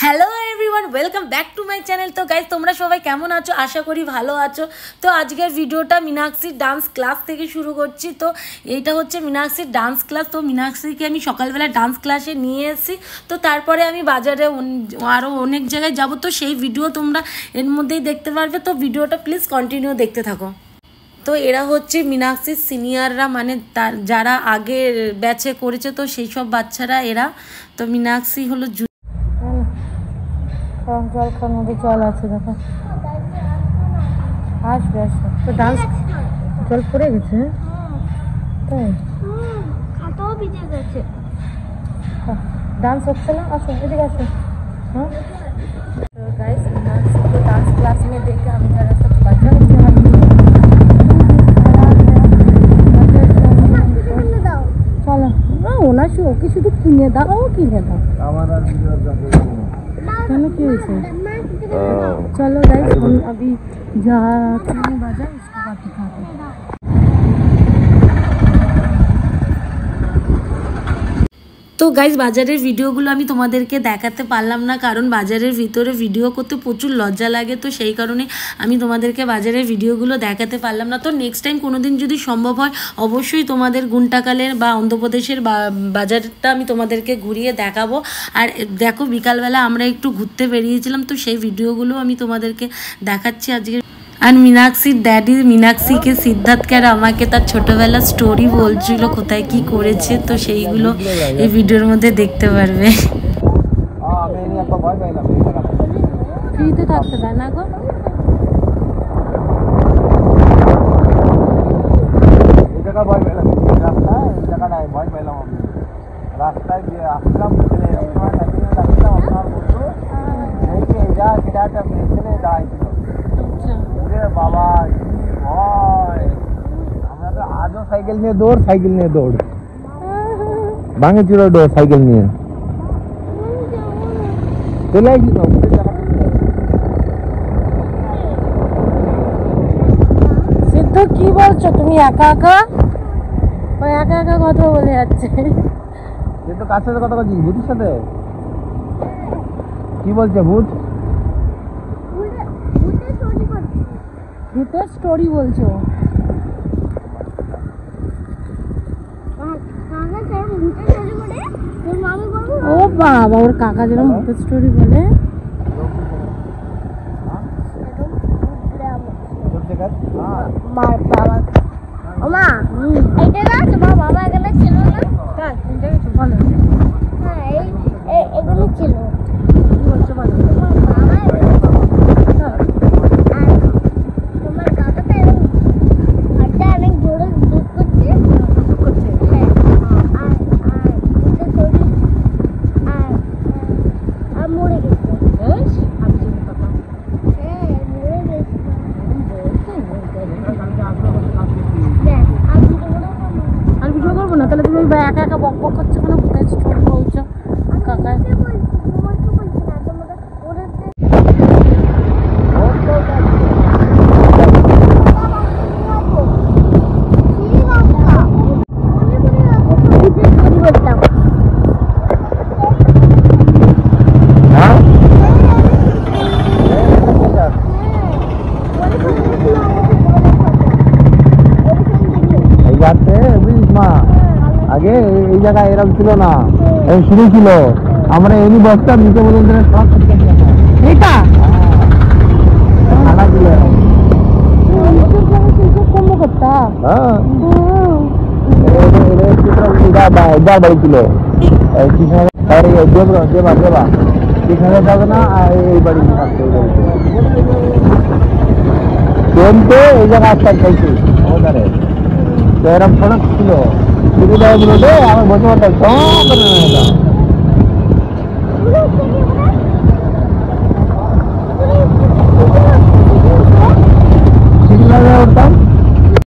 Hello everyone, welcome back to my channel. তো guys, তোমরা সবাই কেমন আছো? আশা করি ভালো আছো। তো আজকের ভিডিওটা মীনাক্ষীর ডান্স ক্লাস থেকে শুরু করছি। তো এইটা হচ্ছে মীনাক্ষীর ডান্স ক্লাস। তো মীনাক্ষীকে আমি সকালবেলা ডান্স ক্লাসে নিয়ে এসেছি। তো তারপরে আমি বাজারে আরও অনেক জায়গায় যাব, তো সেই ভিডিও তোমরা এর মধ্যেই দেখতে পারবে। তো ভিডিওটা প্লিজ কন্টিনিউ দেখতে থাকো। তো এরা হচ্ছে মীনাক্ষীর সিনিয়ররা, মানে তার যারা আগের ব্যাচে করেছে, তো সেই সব বাচ্চারা এরা। তো মীনাক্ষী হলো জল খাওয়ার মধ্যে জল আছে, দেখো আসবে আসবে। তো ডান্স জল পড়ে গেছে, তাই খাতাও ভিজে গেছে। ডান্স হচ্ছে না, আসো এদিকে আসো। हाँ तो गाइस, मीनाक्षी डांस क्लास में देख के हम जरा सा बच्चा चलो ना होना शो कि शुद्ध किने दाओ चलो क्या चलो गाइस, हम अभी जाते हैं बाजार, उसके बाद दिखाते हैं। তো গাইজ, বাজারের ভিডিওগুলো আমি তোমাদেরকে দেখাতে পারলাম না, কারণ বাজারের ভিতরে ভিডিও করতে প্রচুর লজ্জা লাগে। তো সেই কারণে আমি তোমাদেরকে বাজারের ভিডিওগুলো দেখাতে পারলাম না। তো নেক্সট টাইম কোনো দিন যদি সম্ভব হয়, অবশ্যই তোমাদের গুন্টাকালের বা অন্ধ্রপ্রদেশের বাজারটা আমি তোমাদেরকে ঘুরিয়ে দেখাবো। আর দেখো, বিকালবেলা আমরা একটু ঘুরতে বেরিয়েছিলাম, তো সেই ভিডিওগুলো আমি তোমাদেরকে দেখাচ্ছি আজকে। আর মীনাক্ষীর ড্যাডি মীনাক্ষীকে, সিদ্ধার্থকে আর আমাকে তার ছোটোবেলার স্টোরি বলছিল, কোথায় কি করেছে। তো সেইগুলো এই ভিডিওর মধ্যে দেখতে পারবে। ফ্রিতে থাকতে দেয় না গো। রাস্তায় গিয়ে আসলাম, দাঁড়াইছিল। বাবা কি ভয়! আমরা তো আজও সাইকেল নিয়ে দৌড় ভাঙেছিল ডোর, সাইকেল নিয়ে চলে আসি। তো সিদ্ধু, কি বলছো তুমি? একা একা কথা বলে যাচ্ছে। তো কার সাথে কথা বলছিস? ভূতের সাথে? কি বলছে ভূত? ভূতের স্টোরি বলছো? ও বাবা, ওর কাকা যেরকম ভূতের স্টোরি বলে। এগুলো ছিল একা একা বক বক করছে, কোনো ভূতের স্টোরি বলছো কাকা। আগে এই জায়গায় এরকম ছিল না, শুরু ছিল। আমরা এমনি বসতাম, নিচে পর্যন্ত সব এটা বাড়ি ছিল দেবা সেখানে যাবে না, এই বাড়ি ট্রেন তো এই জায়গায় আসতে চাইছি আমাদের। তো এরকম সড়ক ছিল, সুবিধা গুলো আমার বসে পারতাম।